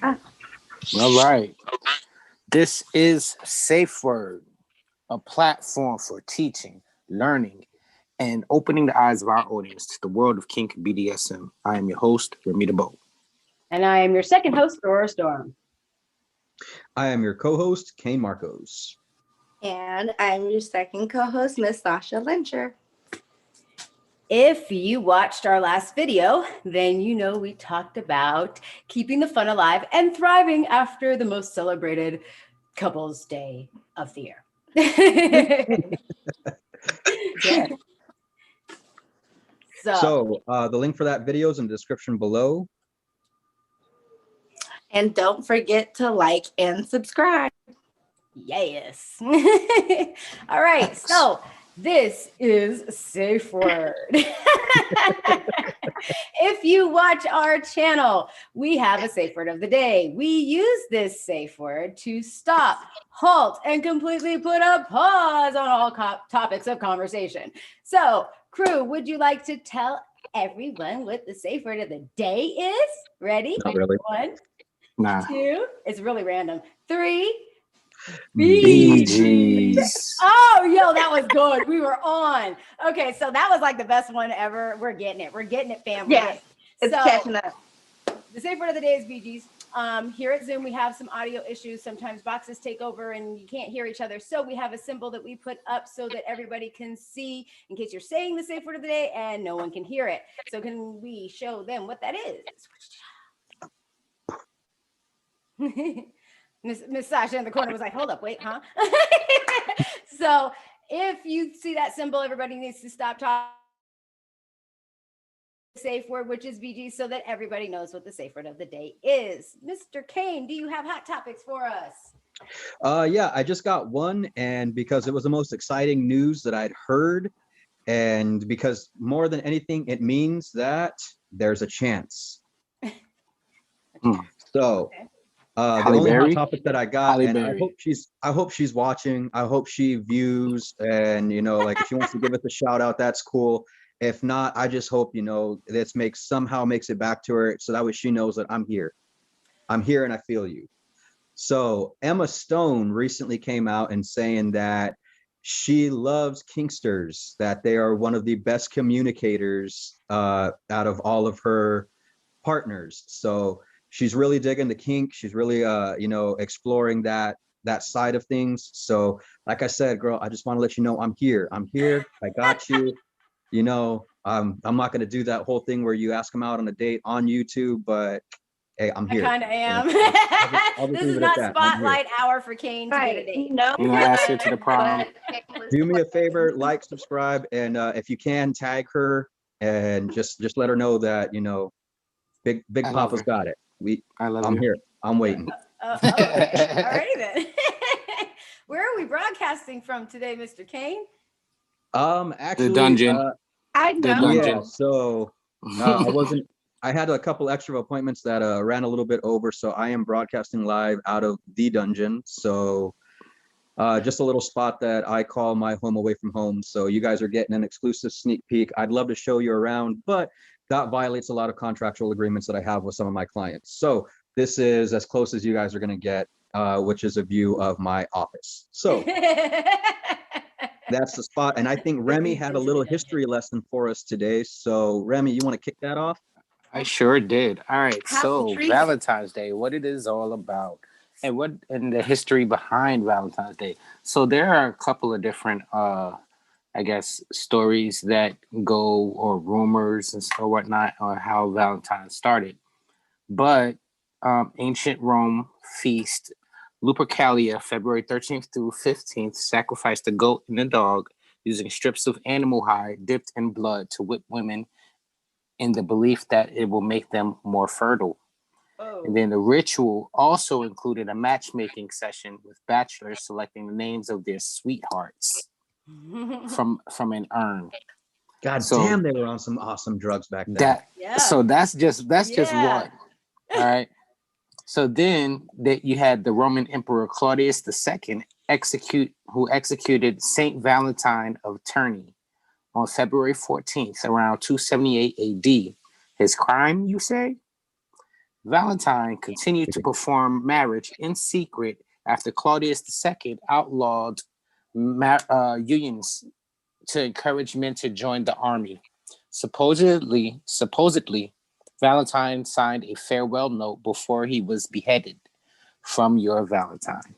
All right. This is SafeWord, a platform for teaching, learning, and opening the eyes of our audience to the world of kink BDSM. I am your host, Ramita Bo. And I am your second host, Aurora Storm. I am your co-host, Kane Marcos. And I'm your second co-host, Miss Sasha Lyncher. If you watched our last video, then you know we talked about keeping the fun alive and thriving after the most celebrated Couples Day of the year. Yeah. So the link for that video is in the description below. And don't forget to like and subscribe. Yes. All right. So this is SafeWord. If you watch our channel, we have a safe word of the day. We use this safe word to stop, halt, and completely put a pause on all topics of conversation. So, crew, would you like to tell everyone what the safe word of the day is? Ready? Not really. 1, 2. It's really random. 3. Bee Gees. Oh, yo, that was good. We were on. Okay, so that was like the best one ever. We're getting it. We're getting it, family. Yes, it's catching up. The safe word of the day is Bee Gees. Here at Zoom, we have some audio issues. Sometimes boxes take over and you can't hear each other. So we have a symbol that we put up so that everybody can see in case you're saying the safe word of the day and no one can hear it. So can we show them what that is? Miss Sasha in the corner was like, hold up, wait, huh? So if you see that symbol, everybody needs to stop talking. Safe word, which is BG, so that everybody knows what the safe word of the day is. Mr. Kane, do you have hot topics for us? Yeah, I just got one, and because it was the most exciting news that I'd heard, and because more than anything, it means that there's a chance. So the only hot topic that I got, and I hope she's watching. I hope she views, and like if she wants to give us a shout out, that's cool. If not, I just hope this somehow makes it back to her, so that way she knows that I'm here. I'm here, and I feel you. So Emma Stone recently came out and saying that she loves kinksters, that they are one of the best communicators out of all of her partners. So she's really digging the kink. She's really, exploring that side of things. So like I said, girl, I just want to let you know I'm here. I'm here. I got you. I'm not going to do that whole thing where you ask them out on a date on YouTube, but hey, I'm here. I kind of am. I'll just This is not spotlight hour for Kane to get a date. No, ask her to the prom. Do me a favor, like, subscribe, and if you can, tag her and just let her know that Big Papa's got it. I'm here. I'm waiting. Okay. All righty then. Where are we broadcasting from today, Mr. Kane? Actually, the dungeon. I know. Yeah. So I had a couple extra appointments that ran a little bit over, so I am broadcasting live out of the dungeon. So just a little spot that I call my home away from home. So you guys are getting an exclusive sneak peek. I'd love to show you around, but that violates a lot of contractual agreements that I have with some of my clients. So this is as close as you guys are going to get, which is a view of my office. So that's the spot. And I think Remy had a little history lesson for us today. So Remy, you want to kick that off? I sure did. All right. So Valentine's Day, what it is all about, and the history behind Valentine's Day. So there are a couple of different stories that go, or rumors and so whatnot, on how Valentine's started. But ancient Rome feast Lupercalia, February 13th through 15th, sacrificed a goat and a dog using strips of animal hide dipped in blood to whip women in the belief that it will make them more fertile. Oh. And then the ritual also included a matchmaking session with bachelors selecting the names of their sweethearts from an urn. God damn, they were on some awesome drugs back then. So that's just one. All right. So then you had the Roman Emperor Claudius II who executed Saint Valentine of Terni on February 14th, around 278 AD. His crime, you say? Valentine continued to perform marriage in secret after Claudius II outlawed unions to encourage men to join the army. Supposedly, Valentine signed a farewell note before he was beheaded. From your Valentine.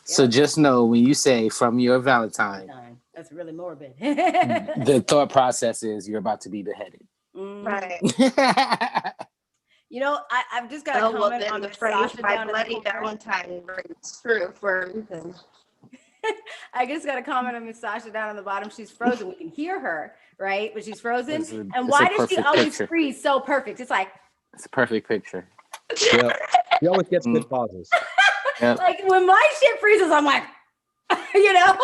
So just know when you say from your Valentine, that's really morbid. The thought process is you're about to be beheaded. Right. You know, I've just got a comment on the Miss phrase Sasha "My down Bloody in the corner. Valentine" rings true for a reason. I just got a comment on Miss Sasha down on the bottom. She's frozen. We can hear her, right? But she's frozen. And why does she always freeze so perfect? It's like it's a perfect picture. Yep. She always gets good pauses. Yep. Like when my shit freezes, I'm like, you know.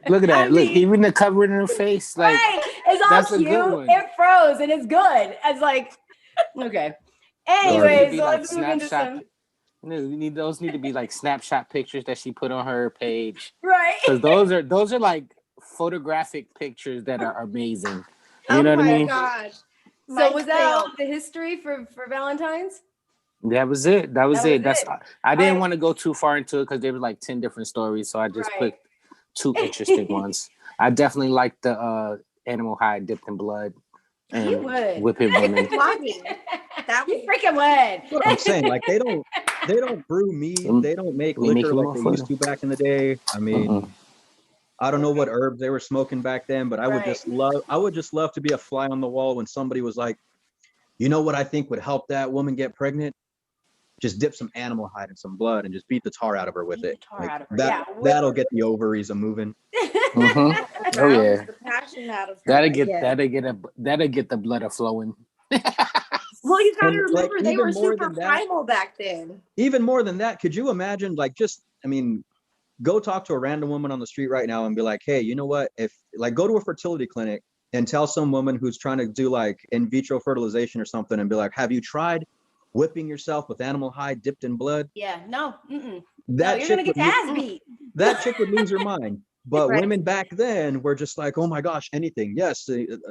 Look at that. Look, even the covering in her face, like right. It's all cute. It froze and it's good. It's like, okay. Anyways, so let's move into some. Those need to be like snapshot pictures that she put on her page, right? Because those are like photographic pictures that are amazing. You know what I mean? Oh my gosh! So was that all the history for Valentine's? That was it. That was it. I didn't want to go too far into it because there were like 10 different stories, so I just put 2 interesting ones. I definitely like the animal hide dipped in blood and whipping women. That you freaking would. That's what I'm saying. Like they don't brew meat. They don't make liquor like they used to back in the day. I mean, I don't know what herbs they were smoking back then, but I would just love to be a fly on the wall when somebody was like, you know what I think would help that woman get pregnant? Just dip some animal hide in some blood and just beat the tar out of her with it. Like that'll get the ovaries a moving. Oh yeah. The passion out of her. That'll get the blood a flowing. Well, you gotta remember they were super primal back then. Even more than that, could you imagine go talk to a random woman on the street right now and be like, hey, you know what? If go to a fertility clinic and tell some woman who's trying to do like in vitro fertilization or something and be like, have you tried whipping yourself with animal hide dipped in blood? Yeah, no. You're gonna get your ass beat. That chick would lose her mind. But women back then were just like, oh my gosh, anything. Yes.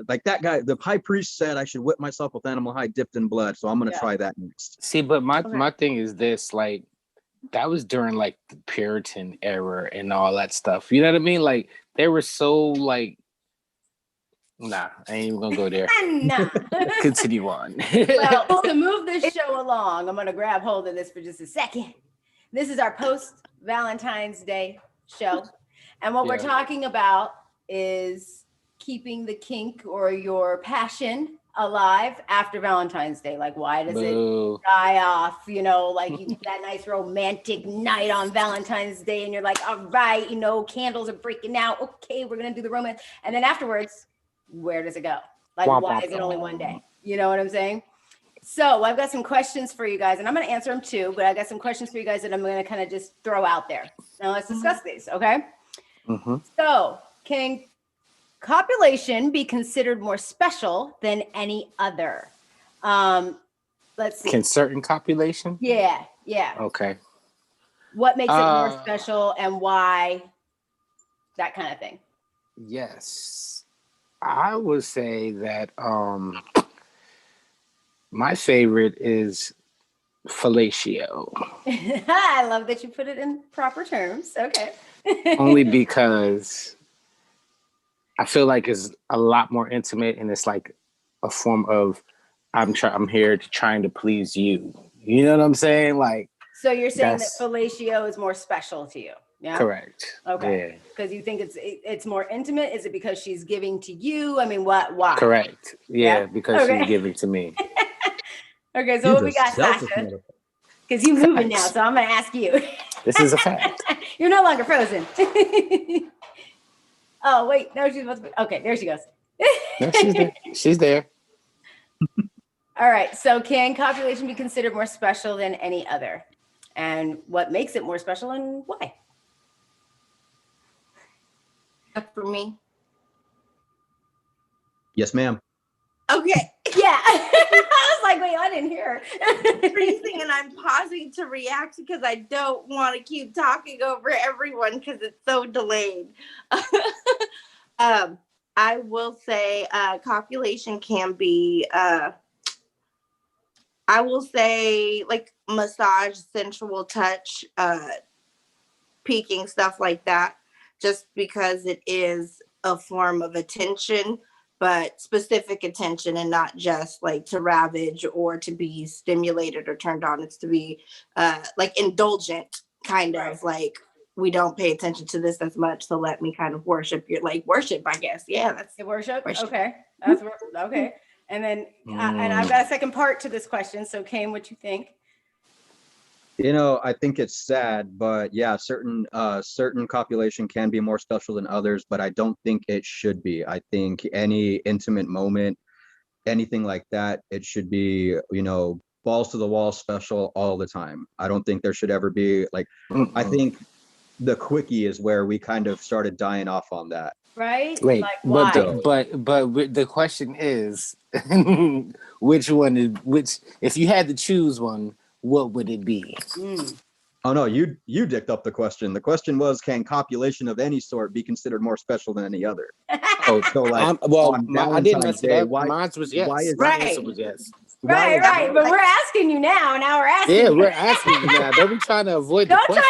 Like that guy, the high priest said I should whip myself with animal hide dipped in blood. So I'm going to try that next. See, but my thing is this, like, that was during like the Puritan era and all that stuff. You know what I mean? Like they were so like, nah, I ain't even gonna go there. Nah. Continue on. Well, to move this show along, I'm gonna grab hold of this for just a second. This is our post-Valentine's Day show. And what we're talking about is keeping the kink or your passion alive after Valentine's Day. Like, why does it die off? You know, like you get that nice romantic night on Valentine's Day and you're like, all right, you know, candles are breaking out. Okay, we're going to do the romance. And then afterwards, where does it go? Like, why is it only one day? You know what I'm saying? So I've got some questions for you guys, and I'm going to answer them too, but I got some questions for you guys that I'm going to kind of just throw out there. Now let's discuss these, okay? Mm-hmm. So can copulation be considered more special than any other? Let's see. Can certain copulation? Yeah. Okay. What makes it more special and why? That kind of thing. Yes. I would say that my favorite is fellatio. I love that you put it in proper terms. Okay. Only because I feel like it's a lot more intimate and it's like a form of I'm here trying to please you. You know what I'm saying? Like, so you're saying that fellatio is more special to you? Yeah. Correct. Okay. Because you think it's more intimate? Is it because she's giving to you? I mean, why? Correct. Yeah, because she's giving to me. Okay, so what we got, Sasha? Because you're moving now, so I'm going to ask you. This is a fact. You're no longer frozen. Oh, wait. No, she's supposed to be. Okay, there she goes. No, she's there. She's there. All right. So can copulation be considered more special than any other? And what makes it more special and why? For me. Yes, ma'am. Okay. Yeah. I was like, wait, I didn't hear her. Freezing, and I'm pausing to react because I don't want to keep talking over everyone because it's so delayed. I I will say copulation can be, I will say like massage, sensual touch, peeking, stuff like that, just because it is a form of attention, but specific attention and not just like to ravage or to be stimulated or turned on. It's to be like indulgent, kind of like, we don't pay attention to this as much, so let me kind of worship your, like, worship, I guess. Yeah, that's worship. Okay, that's okay. And then and I've got a second part to this question. So Kane, what you think? You know, I think it's sad, but yeah, certain copulation can be more special than others, but I don't think it should be. I think any intimate moment, anything like that, it should be, you know, balls to the wall special all the time. I don't think there should ever be like, I think the quickie is where we kind of started dying off on that. Right? Wait, like, why? but the question is, which if you had to choose one, what would it be? Oh no, you dicked up the question. The question was, can copulation of any sort be considered more special than any other? Oh, so like, I didn't mess it up. Mine was yes. Why is my answer was yes. Right. But we're asking you now. Now we're asking. Yeah, we're asking you now. Don't be trying to avoid the question.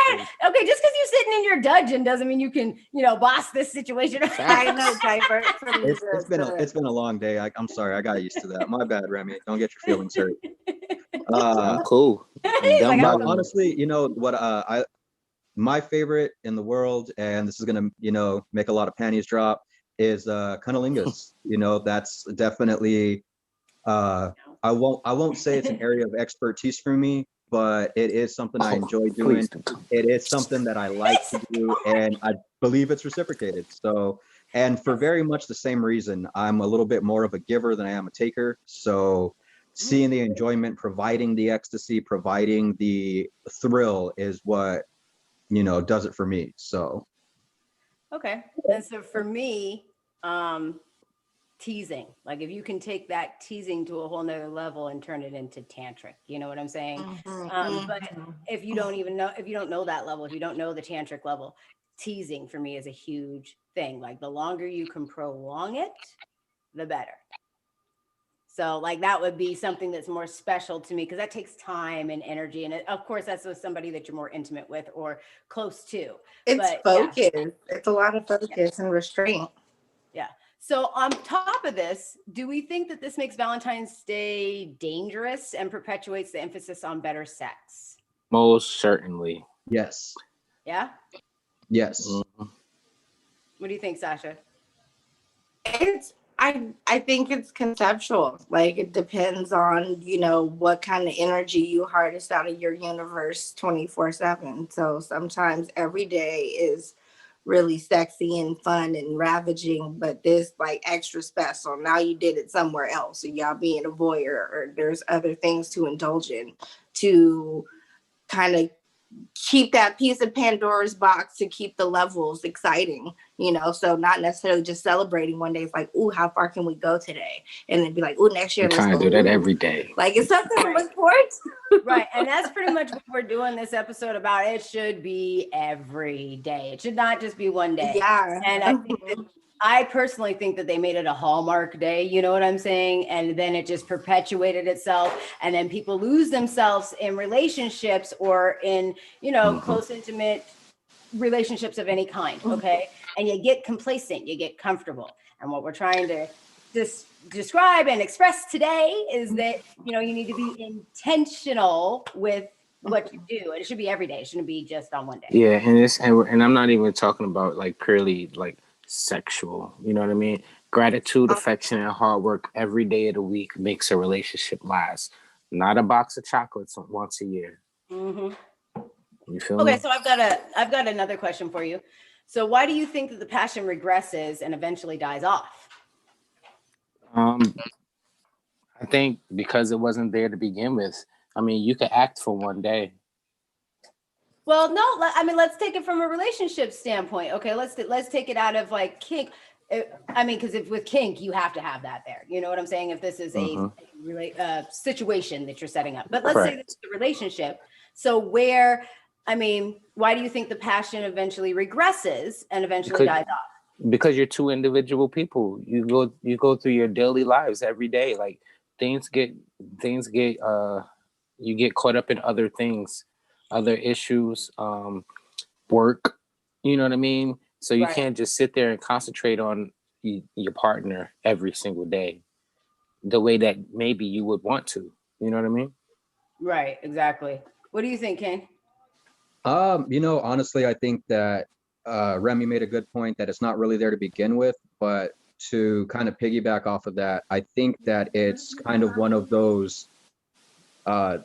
Okay, just because you're sitting in your dungeon doesn't mean you can, boss this situation. I know, Piper. It's been a long day. I'm sorry. I got used to that. My bad, Remy. Don't get your feelings hurt. I'm cool. Honestly, you know what? My favorite in the world, and this is gonna, make a lot of panties drop, is cunnilingus. That's definitely. I won't say it's an area of expertise for me, but it is something I enjoy doing. It is something that I like to do, and I believe it's reciprocated. So, and for very much the same reason, I'm a little bit more of a giver than I am a taker. So seeing the enjoyment, providing the ecstasy, providing the thrill is what, does it for me. So. Okay. And so for me, teasing, like if you can take that teasing to a whole nother level and turn it into tantric, you know what I'm saying? But if you don't know that level, if you don't know the tantric level, teasing for me is a huge thing. Like the longer you can prolong it, the better. So like that would be something that's more special to me because that takes time and energy. And of course, that's with somebody that you're more intimate with or close to. It's focus. Yeah. It's a lot of focus and restraint. Yeah. So on top of this, do we think that this makes Valentine's Day dangerous and perpetuates the emphasis on better sex? Most certainly. Yes. Yeah? Yes. What do you think, Sasha? I think it's conceptual. Like it depends on, what kind of energy you harness out of your universe 24/7. So sometimes every day is really sexy and fun and ravaging, but this like extra special. Now you did it somewhere else, or y'all being a voyeur, or there's other things to indulge in to kind of keep that piece of Pandora's box, to keep the levels exciting, so not necessarily just celebrating one day. It's like, ooh, how far can we go today? And then be like, ooh, next year. I'm trying to do that every day. Like it's something to look forward to. Right. And that's pretty much what we're doing this episode about. It should be every day. It should not just be one day. Yeah. And I personally think that they made it a Hallmark day, you know what I'm saying? And then it just perpetuated itself. And then people lose themselves in relationships or in, close, intimate relationships of any kind. Okay. And you get complacent, you get comfortable. And what we're trying to describe and express today is that, you need to be intentional with what you do. And it should be every day. It shouldn't be just on one day. Yeah. And I'm not even talking about like purely like sexual, you know what I mean? Gratitude, affection, and hard work every day of the week makes a relationship last. Not a box of chocolates once a year. You feel me? Okay, so I've got another question for you. So why do you think that the passion regresses and eventually dies off? I think because it wasn't there to begin with. I mean, you could act for one day. Well, no, I mean, let's take it from a relationship standpoint. Okay, let's take it out of like kink. I mean, because if with kink, you have to have that there. You know what I'm saying? If this is a situation that you're setting up. But let's say this is a relationship. So why do you think the passion eventually regresses and eventually dies off? because you're two individual people. You go through your daily lives every day. Like things get you get caught up in other things, other issues, work, you know what I mean? So you can't just sit there and concentrate on your partner every single day the way that maybe you would want to, you know what I mean? Right, exactly. What do you think, Ken? You know, honestly, I think that Remy made a good point that it's not really there to begin with, but to kind of piggyback off of that, I think that it's kind of one of those, I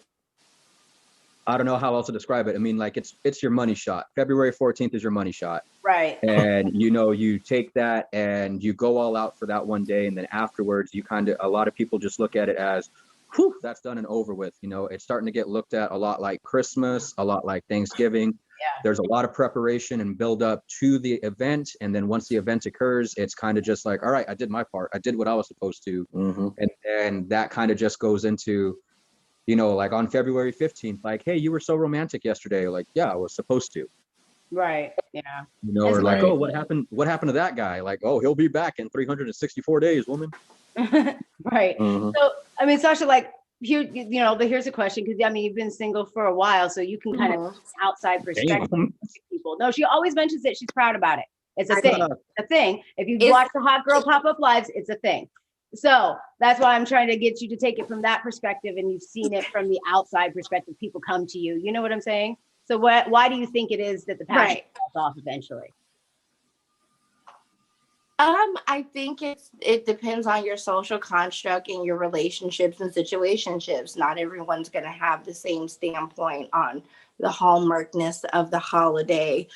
don't know how else to describe it. I mean, like it's your money shot. February 14th is your money shot. Right. And, you know, you take that and you go all out for that one day. And then afterwards, you a lot of people just look at it as, whew, that's done and over with. You know, it's starting to get looked at a lot like Christmas, a lot like Thanksgiving. Yeah. There's a lot of preparation and build up to the event. And then once the event occurs, it's kind of just like, all right, I did my part. I did what I was supposed to. Mm-hmm. And that kind of just goes into, you know, like on February 15th, like, hey, you were so romantic yesterday. Like, yeah, I was supposed to. Right. Yeah. You know, or like, oh, what happened to that guy? Like, oh, he'll be back in 364 days, woman. Right. Mm-hmm. So, I mean, Sasha, like, here, you know, but here's a question, because I mean, you've been single for a while, so you can kind of outside perspective people. No, she always mentions that she's proud about it. It's a thing. A thing. If you watch the Hot Girl Pop-Up Lives, it's a thing. So that's why I'm trying to get you to take it from that perspective, and you've seen it from the outside perspective. People come to you. You know what I'm saying? So why do you think it is that the passion falls off eventually? I think it depends on your social construct and your relationships and situationships. Not everyone's going to have the same standpoint on the hallmarkness of the holiday.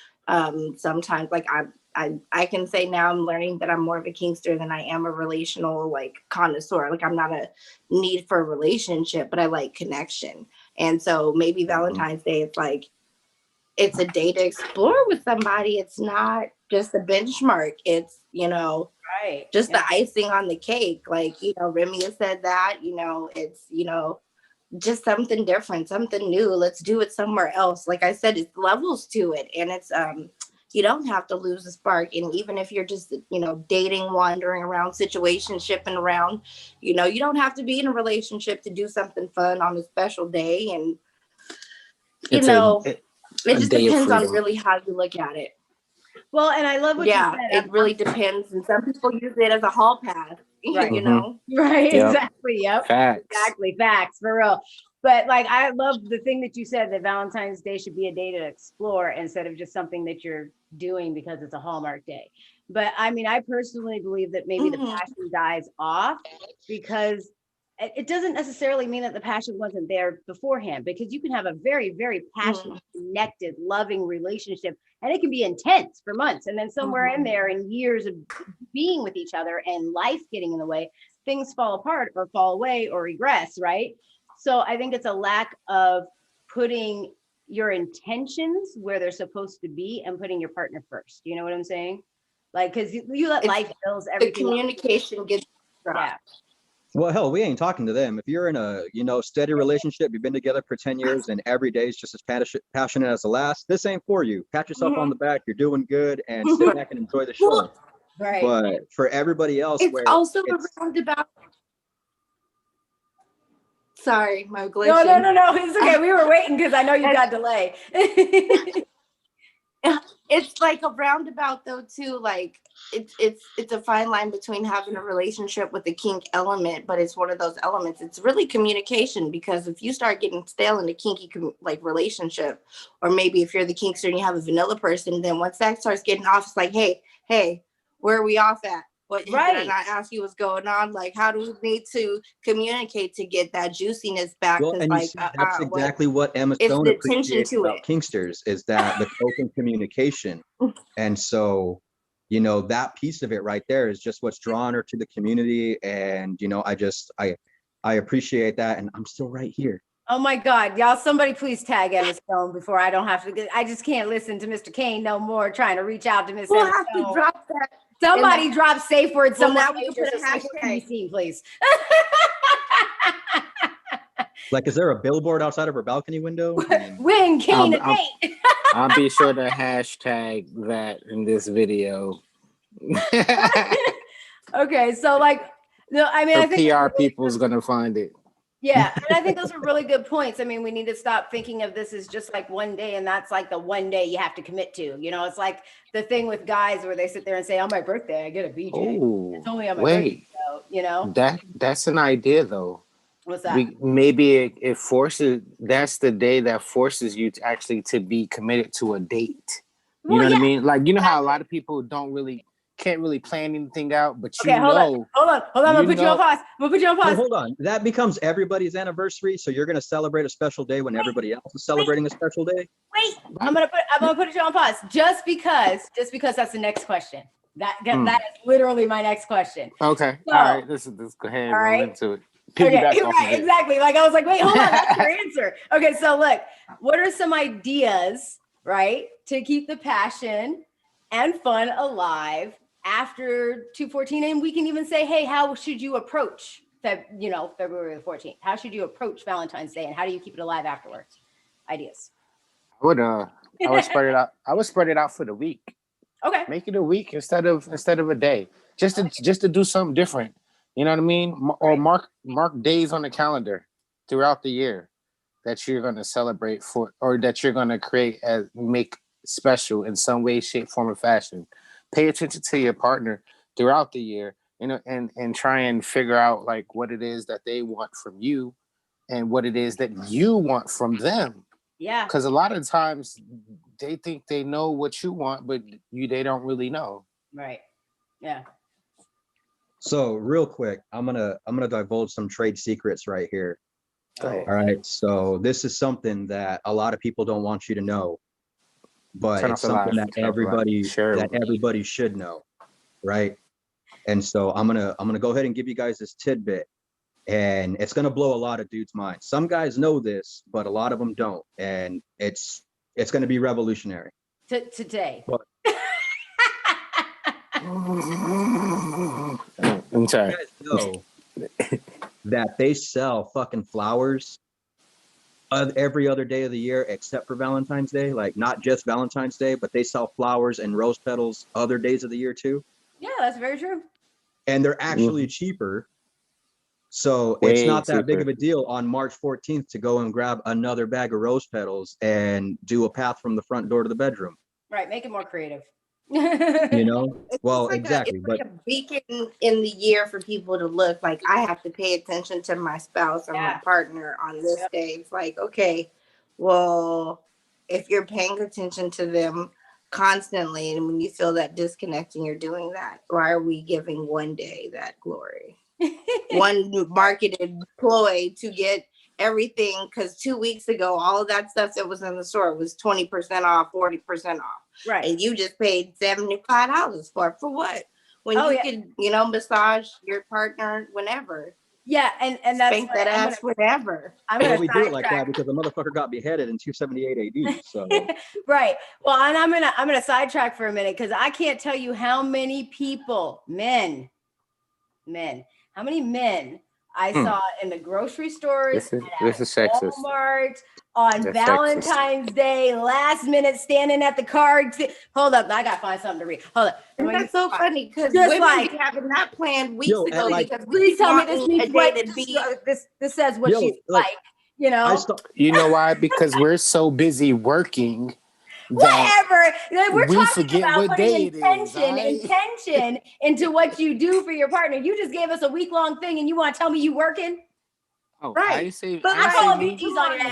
Sometimes, like I can say now, I'm learning that I'm more of a kinkster than I am a relational like connoisseur. Like I'm not a need for a relationship, but I like connection. And so maybe Valentine's Day, it's like it's a day to explore with somebody. It's not just a benchmark. It's, you know, just the icing on the cake. Like, you know, Remy has said that, you know, it's, you know, just something different, something new. Let's do it somewhere else. Like I said, it's levels to it. And it's, you don't have to lose the spark. And even if you're just, you know, dating, wandering around, situationshipping around, you know, you don't have to be in a relationship to do something fun on a special day. And, you know, it just depends on really how you look at it. Well, and I love what you said. It really depends. And some people use it as a hall pass, you know? Right, Yep. Exactly. Yep. Facts. Exactly. Facts, for real. But like, I love the thing that you said, that Valentine's Day should be a day to explore instead of just something that you're doing because it's a Hallmark day. But I mean, I personally believe that maybe the passion dies off because it doesn't necessarily mean that the passion wasn't there beforehand, because you can have a very, very passionate, connected, loving relationship, and it can be intense for months. And then somewhere in there, in years of being with each other and life getting in the way, things fall apart or fall away or regress, right? So I think it's a lack of putting your intentions where they're supposed to be and putting your partner first. You know what I'm saying? Like, because you let life fills everything. The communication gets dropped. Well, hell, we ain't talking to them. If you're in a, you know, steady relationship, you've been together for 10 years and every day is just as passionate as the last, this ain't for you. Pat yourself on the back. You're doing good, and sit back and enjoy the show. Right. But for everybody else, it's also around about. Sorry, my glitch. No. It's okay. We were waiting because I know you got delay. It's like a roundabout though too. Like it's a fine line between having a relationship with the kink element, but it's one of those elements. It's really communication, because if you start getting stale in a kinky like relationship, or maybe if you're the kinkster and you have a vanilla person, then once that starts getting off, it's like, hey, where are we off at? What did I not ask you what's going on? Like, how do we need to communicate to get that juiciness back? Well, and like, that's exactly what Emma Stone appreciates about kinksters, is that the open communication. And so, you know, that piece of it right there is just what's drawn her to the community. And, you know, I appreciate that. And I'm still right here. Oh my God, y'all, somebody please tag Emma Stone before I don't have to. I just can't listen to Mr. Kane no more trying to reach out to Miss Emma Stone. We'll have to drop that. Somebody drop SafeWord somewhere. Now we can put a hashtag. Scene, please. Like, is there a billboard outside of her balcony window? Win Kane and Nate. I'll be sure to hashtag that in this video. Okay, so like, no, I mean, I think PR people's gonna find it. Yeah, and I think those are really good points. I mean, we need to stop thinking of this as just like one day, and that's like the one day you have to commit to. You know, it's like the thing with guys where they sit there and say, "On my birthday, I get a BJ." Oh, it's only on my birthday, so, you know. That's an idea though. What's that? Maybe it forces. That's the day that forces you to actually to be committed to a date. You know what I mean? Like, you know how a lot of people can't really plan anything out, but hold on. I'm gonna put you on pause. Well, hold on. That becomes everybody's anniversary, so you're gonna celebrate a special day when everybody else is celebrating a special day. Wait, I'm gonna put you on pause just because that's the next question. That is literally my next question. Okay, so, all right. Let's go ahead and roll into it. Exactly. Like I was like, wait, hold on, that's your answer. Okay, so look, what are some ideas, right, to keep the passion and fun alive after 2/14? And we can even say, hey, how should you approach February the 14th? How should you approach Valentine's Day, and how do you keep it alive afterwards? Ideas. I would spread it out. I would spread it out for the week. Okay. Make it a week instead of a day. Just to do something different. You know what I mean? Or mark days on the calendar throughout the year that you're going to celebrate for, or that you're going to create as make special in some way, shape, form, or fashion. Pay attention to your partner throughout the year, you know, and try and figure out like what it is that they want from you and what it is that you want from them. Yeah. Because a lot of times they think they know what you want, but they don't really know. Right. Yeah. So real quick, I'm gonna divulge some trade secrets right here. Go ahead. All right. So this is something that a lot of people don't want you to know, but it's something that everybody should know, right? And so I'm gonna go ahead and give you guys this tidbit, and it's gonna blow a lot of dudes' minds. Some guys know this, but a lot of them don't, and it's gonna be revolutionary. Today. But, I'm sorry. You guys know that they sell fucking flowers every other day of the year except for Valentine's Day. Like, not just Valentine's Day, but they sell flowers and rose petals other days of the year too. Yeah, that's very true. And they're actually cheaper. So it's not that big of a deal on March 14th to go and grab another bag of rose petals and do a path from the front door to the bedroom. Right, make it more creative. You know, well, exactly. It's like a beacon in the year for people to look. Like, I have to pay attention to my spouse or my partner on this day. It's like, okay, well, if you're paying attention to them constantly, and when you feel that disconnect and you're doing that, why are we giving one day that glory? One marketed ploy to get everything, because 2 weeks ago, all of that stuff that was in the store was 20% off, 40% off. Right. And you just paid $75 for what? When you could, massage your partner whenever. Yeah, and that's spank that ass whenever. We do it like that because the motherfucker got beheaded in 278 AD. So right. Well, and I'm gonna sidetrack for a minute because I can't tell you how many people, men, how many men I saw in the grocery stores, this is sexist. Walmart, on Valentine's Day, last minute standing at the car. Hold up, I gotta find something to read. Hold up. That's so funny because women be having that planned weeks ago. Because please tell me this means what this says what she's like. You know. You know why? Because we're so busy working. Whatever. We're talking about putting intention into what you do for your partner. You just gave us a week-long thing, and you want to tell me you working? Oh, right.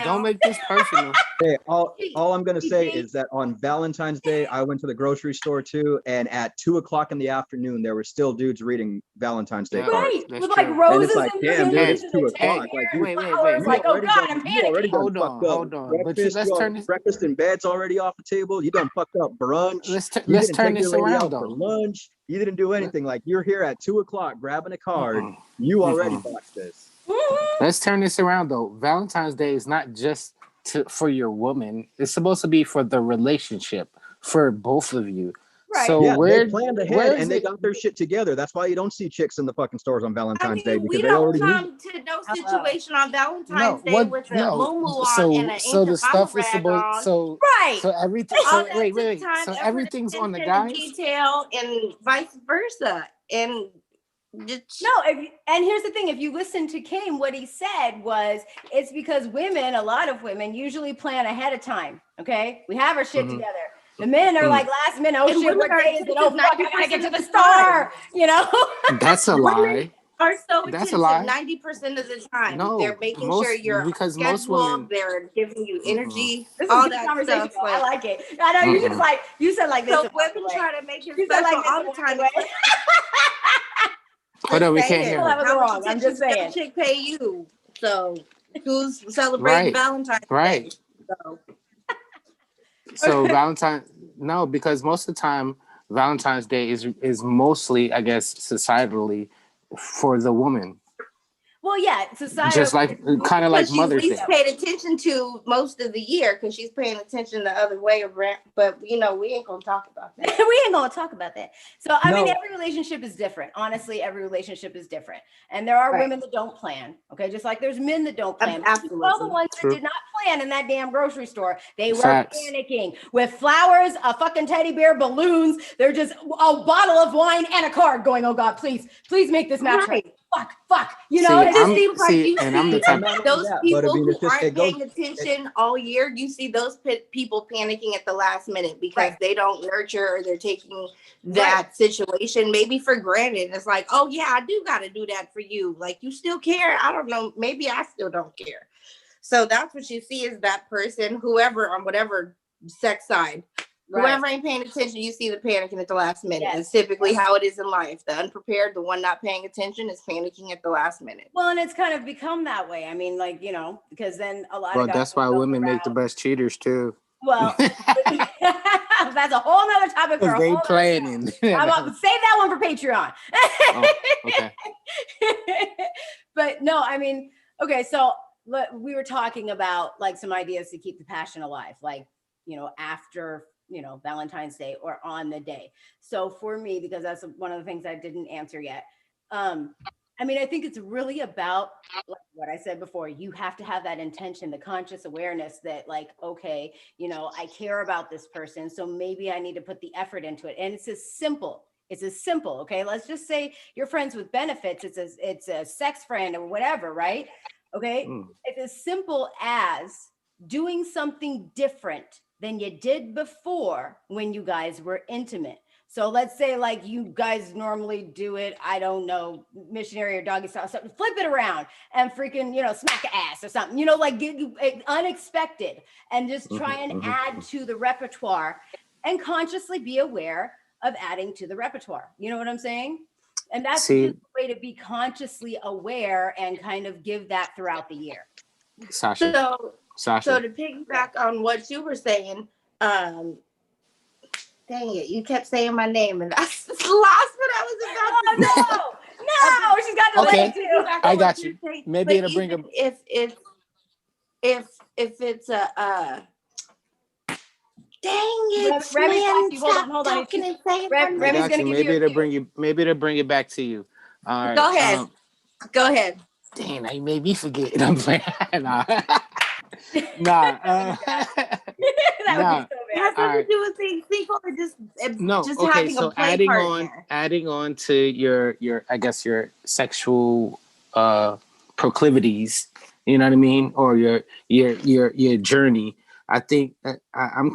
Don't make this personal. Hey, all I'm gonna say is that on Valentine's Day, I went to the grocery store too, and at 2:00 in the afternoon, there were still dudes reading Valentine's Day cards. Right, with like roses and damn, dude, it's 2:00. Like, wait. Like, oh God, I'm panicking. Hold on. Breakfast in bed's already off the table. You done fucked up brunch. Let's turn this around though. For lunch. You didn't do anything. Like, you're here at 2:00 grabbing a card. You already bought this. Let's turn this around though. Valentine's Day is not just for your woman. It's supposed to be for the relationship, for both of you. Right. So Yeah, where they planned ahead where and is they it? got their shit together. That's why you don't see chicks in the fucking stores on I Valentine's Day, mean, because we they don't already knew. come to no Hello. situation on No, Valentine's Day what? with a No. muumuu on and So an so the ancient mama stuff is rag supposed. on. Right. So everything. All So that wait, took wait, wait. time, So effort, everything's on the attention, and guys. detail, and vice versa. And just, No, and here's the thing: if you listen to Kane, what he said was, it's because women, a lot of women, usually plan ahead of time. Okay, we have our shit together. The men are like last minute. Oh and shit, women what are day is it? Oh fuck, I gotta get 90% to of the the store. time. You know. That's a Women lie. are so That's a attentive lie. 90% of the time. No, They're making sure you're because most scheduled, women. they're giving you energy, This is all good that conversation. stuff. I Like, like it. I know you just like you said like this. so and walked women away. try to make it You said special like this all and the walked time. away. Hold on, we can't Saying, hear Well, that her. was how wrong. much I'm attention just does saying. that chick pay you? So who's celebrating Right, Valentine's Day? right. So So no, because most of the time Valentine's Day is mostly, I guess, societally for the woman, Well, yeah, society. just like kind of like because she's Mother's least Day. paid attention to most of the year because she's paying attention the other way around. But we ain't gonna talk about that. We ain't gonna talk about that. So I mean, No. every relationship is different. Honestly, every relationship is different, and there are Right. women that don't plan. Okay, just like there's men that don't plan. Absolutely. Well, the ones True. that did not plan in that damn grocery store, they were Facts. panicking with flowers, a fucking teddy bear, balloons. They're just a bottle of wine and a card going. Oh God, please make this match right. Fuck. You know, See, it just seems like you and I'm the see type. not only those that, but I people mean, who it's just, aren't it goes, paying attention all year. You see those people panicking at the last minute because Right. they don't nurture or they're taking that situation maybe for granted. It's like, oh yeah, I do got to do that for you. Like, you still care? I don't know. Maybe I still don't care. So that's what you see is that person, whoever on whatever sex side. Right. Whoever ain't paying attention, you see the panicking at the last minute. Yes. It's typically how it is in life. The unprepared, the one not paying attention, is panicking at the last minute. Well, and it's kind of become that way. I mean, like, you know, because then a lot Well, of guys that's why will go women make the around- best cheaters too. Well, that's a whole nother topic for a Because they whole nother planning. I'm up, save that one for Patreon. Oh, okay. But no, I mean, okay, so we were talking about like some ideas to keep the passion alive, like, you know, after, you know, Valentine's Day or on the day. So for me, because that's one of the things I didn't answer yet. I mean, I think it's really about like what I said before. You have to have that intention, the conscious awareness that like, okay, you know, I care about this person. So maybe I need to put the effort into it. And it's as simple. Okay. Let's just say you're friends with benefits. It's a sex friend or whatever, right? Okay. It's as simple as doing something different than you did before when you guys were intimate. So let's say like you guys normally do it, I don't know, missionary or doggy style, something, flip it around and freaking, you know, smack an ass or something, you know, like get unexpected and just try and add to the repertoire and consciously be aware of adding to the repertoire. You know what I'm saying? And that's just a way to be consciously aware and kind of give that throughout the year. Sasha. So to piggyback on what you were saying, dang it, you kept saying my name and that's lost what I was about to say. No, she's got the okay. too. I got you. Maybe it'll bring if it's a dang it, Remy's man, you. Hold on. talking and saying Remy's gonna give you maybe it'll bring it back to you. All right. Go ahead. Dang, I made me forget. I'm playing. Nah. That it has nothing to do with being single or just okay, having so a play partner. adding on to your I guess your sexual proclivities, you know what I mean, or your journey. I think I'm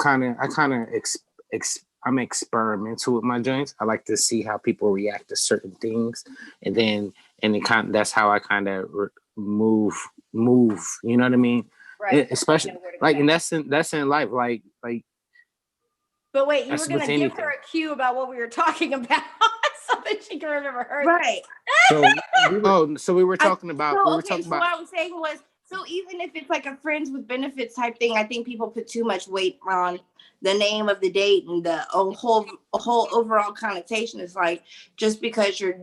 experimental with my joints. I like to see how people react to certain things, and that's how I kind of move. You know what I mean? Right. Especially like, and that's in life. Like. But wait, you were gonna give her a cue about what we were talking about, so that she can remember her. Right. So we were talking about. So what I was saying was, so even if it's like a friends with benefits type thing, I think people put too much weight on the name of the date and the whole overall connotation. Is like just because you're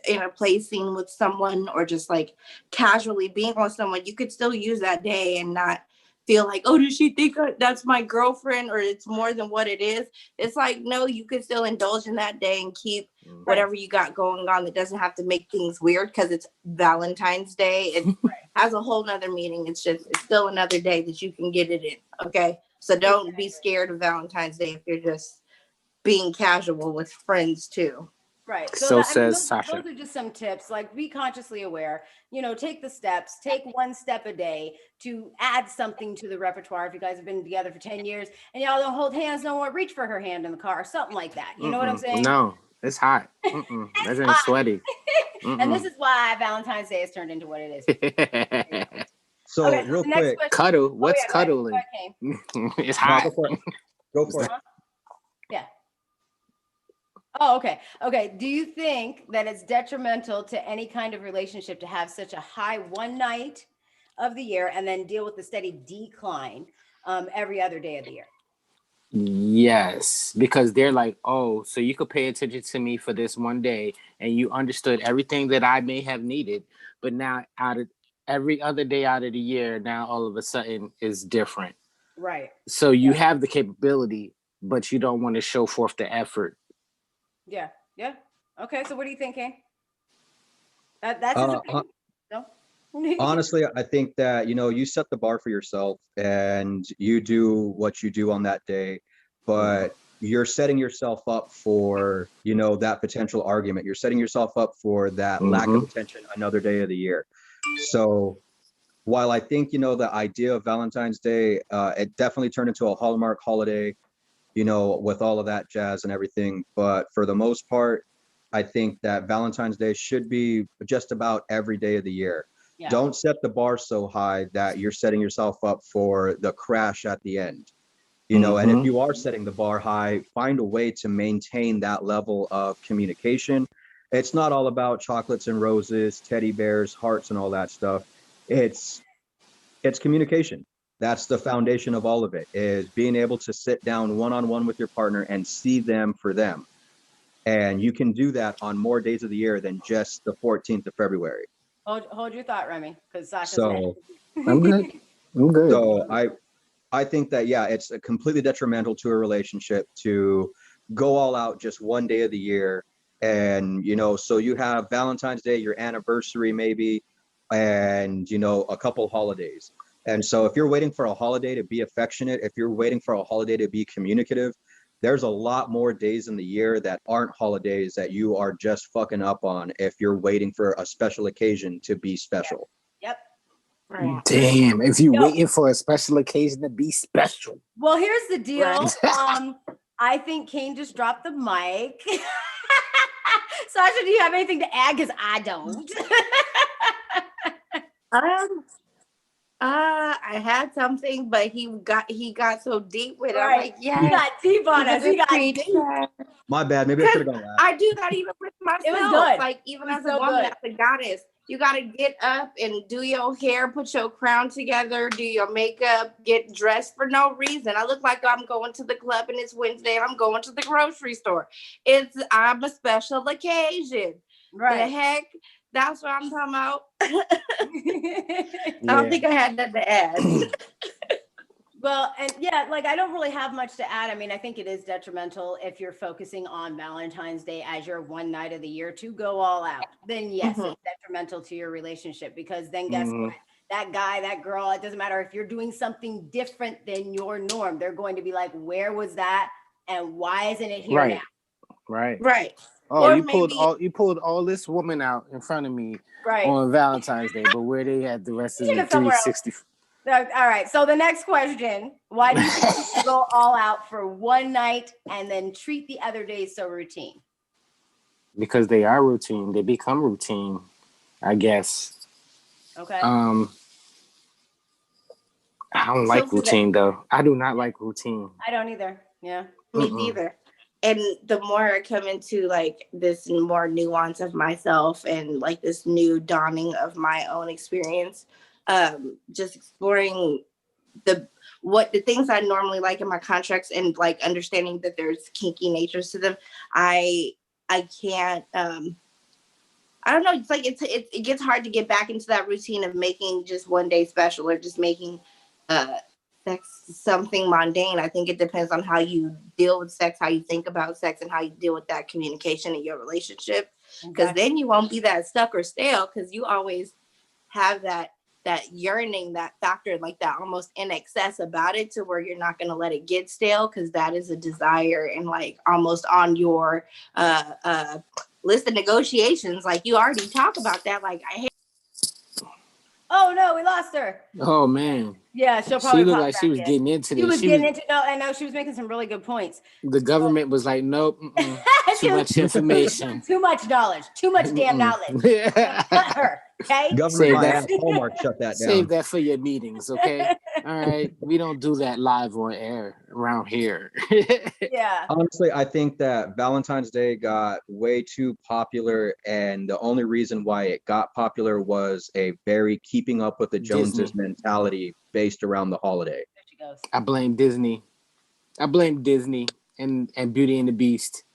in a play scene with someone or just like casually being with someone, you could still use that day and not feel like, oh, does she think that's my girlfriend or it's more than what it is? It's like, no, you can still indulge in that day and keep whatever you got going on. That doesn't have to make things weird because it's Valentine's Day. It has a whole nother meaning. It's still another day that you can get it in. Okay. So don't be scared of Valentine's Day if you're just being casual with friends too. Right. So says Sasha. Those are just some tips. Like, be consciously aware. Take the steps. Take one step a day to add something to the repertoire. If you guys have been together for 10 years and y'all don't hold hands, no one reach for her hand in the car, something like that. You know what I'm saying? No, it's hot. That's ain't sweaty. And this is why Valentine's Day has turned into what it is. So real quick, cuddle. What's cuddling? It's hot. Go for it. Yeah. Oh, okay. Okay. Do you think that it's detrimental to any kind of relationship to have such a high one night of the year and then deal with the steady decline every other day of the year? Yes, because they're like, oh, so you could pay attention to me for this one day and you understood everything that I may have needed, but now out of every other day out of the year, now all of a sudden is different. Right. So you have the capability, but you don't want to show forth the effort. Yeah. Yeah. Okay. So what are you thinking? That's his opinion. No? Honestly, I think that, you set the bar for yourself and you do what you do on that day, but you're setting yourself up for, that potential argument. You're setting yourself up for that lack of attention another day of the year. So while I think, the idea of Valentine's Day, it definitely turned into a Hallmark holiday, with all of that jazz and everything. But for the most part, I think that Valentine's Day should be just about every day of the year. Yeah. Don't set the bar so high that you're setting yourself up for the crash at the end. And if you are setting the bar high, find a way to maintain that level of communication. It's not all about chocolates and roses, teddy bears, hearts, and all that stuff. It's communication. That's the foundation of all of it, is being able to sit down one-on-one with your partner and see them for them. And you can do that on more days of the year than just the 14th of February. Hold your thought, Remy, because Sasha's I'm good. So I think that, it's completely detrimental to a relationship to go all out just one day of the year. And, so you have Valentine's Day, your anniversary maybe, and, a couple holidays. And so if you're waiting for a holiday to be affectionate, if you're waiting for a holiday to be communicative, there's a lot more days in the year that aren't holidays that you are just fucking up on if you're waiting for a special occasion to be special. Yep. Right. Damn, if you're waiting for a special occasion to be special. Well, here's the deal. I think Kane just dropped the mic. Sasha, do you have anything to add? Because I don't. I had something, but he got so deep with it. Right. I'm like, yeah, he got deep on us. He got deep. My bad. Maybe I should have gone last. I do that even with myself. It was good. Like even as a woman, as a goddess, you got to get up and do your hair, put your crown together, do your makeup, get dressed for no reason. I look like I'm going to the club and it's Wednesday and I'm going to the grocery store. I'm a special occasion. Right. The heck. That's what I'm talking about. I don't think I had that to add. Well, and I don't really have much to add. I mean, I think it is detrimental if you're focusing on Valentine's Day as your one night of the year to go all out. Then yes, it's detrimental to your relationship, because then guess what? That guy, that girl, it doesn't matter if you're doing something different than your norm. They're going to be like, where was that? And why isn't it here now? Right. Oh, you pulled all this woman out in front of me on Valentine's Day, but where they had the rest of the 360. All right. So the next question: why do you think you go all out for one night and then treat the other days so routine? Because they are routine. They become routine, I guess. Okay. I don't like routine though. I do not like routine. I don't either. Yeah. Me neither. And the more I come into like this more nuance of myself and like this new dawning of my own experience, just exploring the things I normally like in my contracts and like understanding that there's kinky natures to them. I can't, I don't know. It's like, it gets hard to get back into that routine of making just one day special or just making, sex is something mundane. I think it depends on how you deal with sex, how you think about sex, and how you deal with that communication in your relationship. Because then you won't be that stuck or stale, because you always have that yearning, that factor, like that almost in excess about it, to where you're not going to let it get stale, because that is a desire and like almost on your list of negotiations. Like you already talk about that. Like I hate. Oh no, we lost her. Oh man. Yeah, she'll probably. She looked like she was getting into this. No, I know she was making some really good points. The government was like, nope, too much information, too much knowledge, too much damn knowledge. Cut her. Okay. Government might have Hallmark shut that down. Save that for your meetings, okay? All right. We don't do that live on air around here. Yeah. Honestly, I think that Valentine's Day got way too popular, and the only reason why it got popular was a very keeping up with the Joneses mentality based around the holiday. There she goes. I blame Disney. I blame Disney and Beauty and the Beast.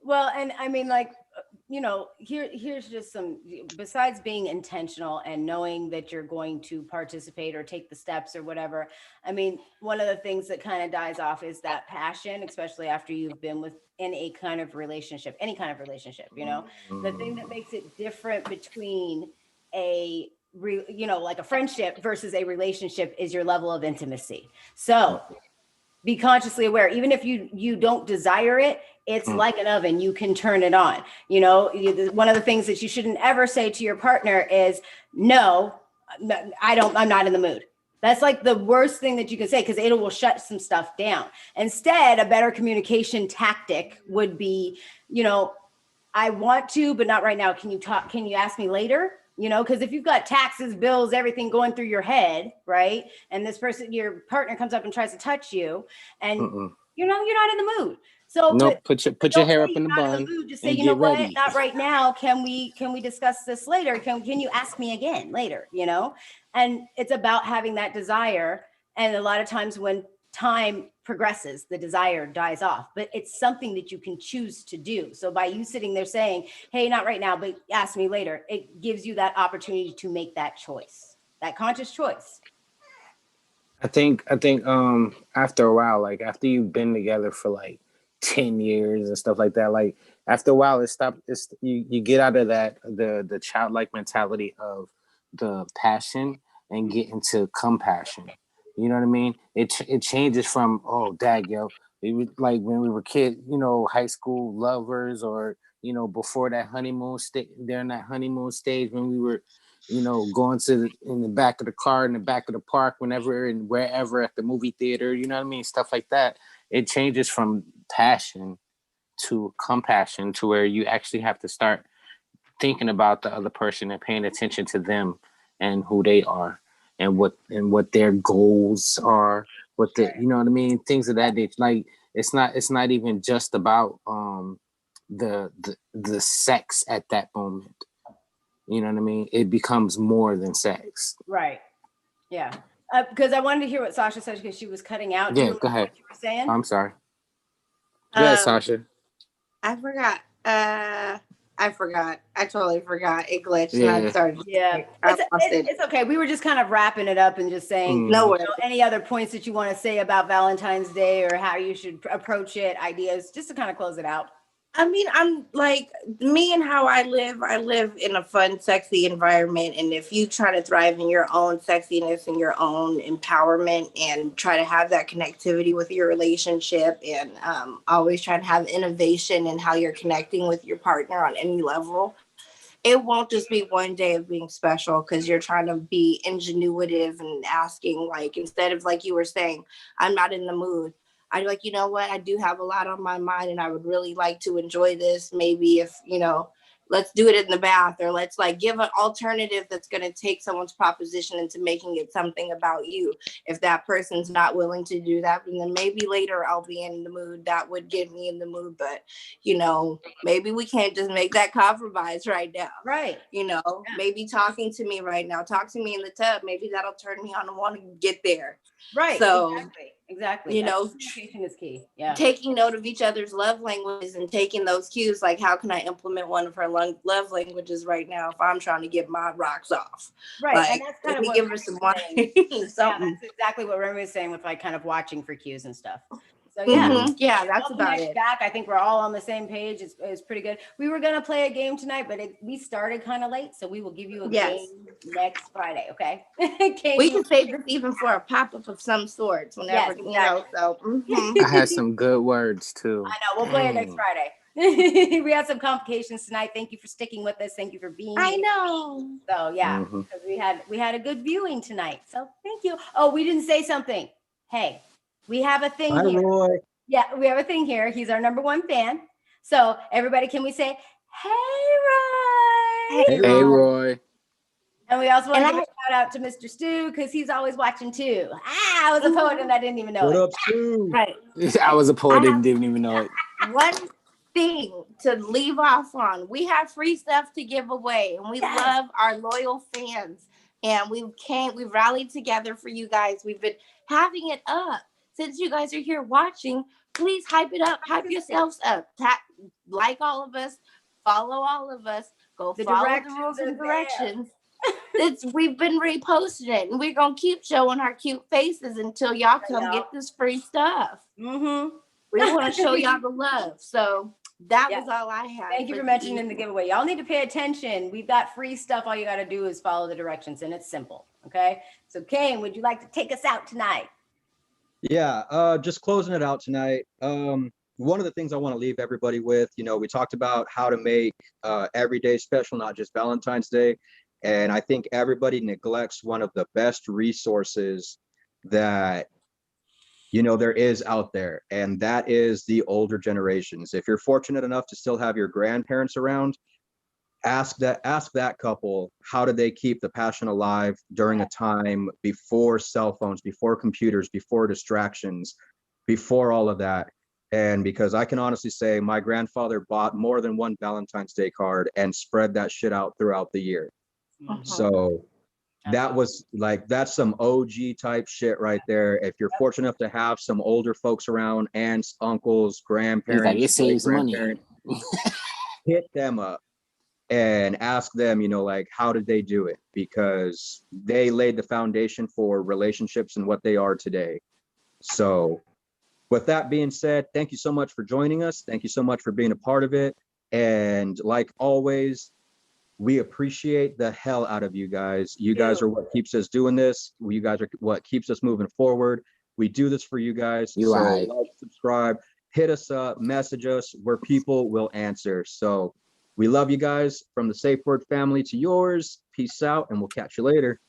Well, and I mean, like, you know, here's just some, besides being intentional and knowing that you're going to participate or take the steps or whatever. I mean, one of the things that kind of dies off is that passion, especially after you've been in a kind of relationship, any kind of relationship, you know. The thing that makes it different between like a friendship versus a relationship is your level of intimacy. So be consciously aware, even if you don't desire it, it's like an oven, you can turn it on. You know, one of the things that you shouldn't ever say to your partner is, no, I'm not in the mood. That's like the worst thing that you can say, because it will shut some stuff down. Instead, a better communication tactic would be, you know, I want to, but not right now. Can you ask me later? You know, because if you've got taxes, bills, everything going through your head, right? And this person, your partner, comes up and tries to touch you, and you're not in the mood. So nope, put your hair up in the bun. Just say, you know what, not right now. Can we discuss this later? Can you ask me again later? You know, and it's about having that desire. And a lot of times when time progresses, the desire dies off, but it's something that you can choose to do. So by you sitting there saying, hey, not right now, but ask me later, it gives you that opportunity to make that choice, that conscious choice. I think after a while, like after you've been together for like 10 years and stuff like that, like after a while you get out of that the childlike mentality of the passion and get into compassion. You know what I mean? It changes from, oh, dag, yo, it was like when we were kids, you know, high school lovers, or, you know, before that honeymoon stage, during that honeymoon stage when we were, you know, going in the back of the car, in the back of the park, whenever and wherever, at the movie theater, you know what I mean? Stuff like that. It changes from passion to compassion, to where you actually have to start thinking about the other person and paying attention to them and who they are, and what their goals are, you know what I mean, things of that nature. Like it's not even just about the sex at that moment. You know what I mean? It becomes more than sex. Right. Yeah. Because I wanted to hear what Sasha said, because she was cutting out. Yeah, go ahead. What you were saying? I'm sorry. Go ahead, Sasha. I forgot. I totally forgot. It glitched. Yeah. And I started. Yeah. It's okay. We were just kind of wrapping it up and just saying, any other points that you want to say about Valentine's Day, or how you should approach it, ideas, just to kind of close it out. I mean, I'm like, me and how I live in a fun, sexy environment. And if you try to thrive in your own sexiness and your own empowerment, and try to have that connectivity with your relationship, and always try to have innovation in how you're connecting with your partner on any level, it won't just be one day of being special, because you're trying to be ingenuitive and asking, like, instead of, like you were saying, I'm not in the mood, I'd be like, you know what, I do have a lot on my mind and I would really like to enjoy this. Maybe if, you know, let's do it in the bath, or let's like give an alternative that's going to take someone's proposition into making it something about you. If that person's not willing to do that, and then maybe later I'll be in the mood, that would get me in the mood. But, you know, maybe we can't just make that compromise right now. Right. You know, maybe talking to me right now, talk to me in the tub, maybe that'll turn me on and want to get there. Right. So exactly. Exactly. You know, communication is key. Yeah. Taking note of each other's love languages and taking those cues. Like, how can I implement one of her love languages right now if I'm trying to get my rocks off? Right. Like, and that's kind of what give her some wine. Yeah, that's exactly what Remy was saying with like kind of watching for cues and stuff. So yeah, yeah, that's about it. Back. I think we're all on the same page. It's pretty good. We were gonna play a game tonight, but we started kind of late, so we will give you a game next Friday. Okay. We can save this even for a pop-up of some sorts whenever you know. So I had some good words too. I know. We'll play it next Friday. We had some complications tonight. Thank you for sticking with us. Thank you for being here. I know. So yeah, because we had a good viewing tonight. So thank you. Oh, we didn't say something. Hey, we have a thing here. Roy. Yeah, we have a thing here. He's our #1 fan. So everybody, can we say, hey, Roy? Hey, Roy. And we also want to give a shout out to Mr. Stu because he's always watching too. I was a poet and I didn't even know what it. Up, Stu? Right. I was a poet and didn't even know it. One thing to leave off on. We have free stuff to give away, and we love our loyal fans. And we rallied together for you guys. We've been having it up since you guys are here watching. Please hype it up, hype yourselves up. Like all of us, follow all of us, follow the rules and directions. We've been reposting it, and we're gonna keep showing our cute faces until y'all come get this free stuff. We want to show y'all the love. So that was all I had. Thank you for mentioning the giveaway. Y'all need to pay attention. We've got free stuff. All you got to do is follow the directions, and it's simple. Okay. So, Kane, would you like to take us out tonight? Yeah, just closing it out tonight. One of the things I want to leave everybody with, we talked about how to make every day special, not just Valentine's Day. And I think everybody neglects one of the best resources that, there is out there. And that is the older generations. If you're fortunate enough to still have your grandparents around, ask that couple, how did they keep the passion alive during a time before cell phones, before computers, before distractions, before all of that? And because I can honestly say my grandfather bought more than one Valentine's Day card and spread that shit out throughout the year. So that's some OG type shit right there. If you're fortunate enough to have some older folks around, aunts, uncles, grandparents, it saves money. Hit them up and ask them, how did they do it? Because they laid the foundation for relationships and what they are today. So with that being said, thank you so much for joining us. Thank you so much for being a part of it. And like always, we appreciate the hell out of you guys. You guys are what keeps us doing this. You guys are what keeps us moving forward. We do this for you guys. Like, subscribe, hit us up, message us, where people will answer. So we love you guys. From the SafeWord family to yours. Peace out, and we'll catch you later.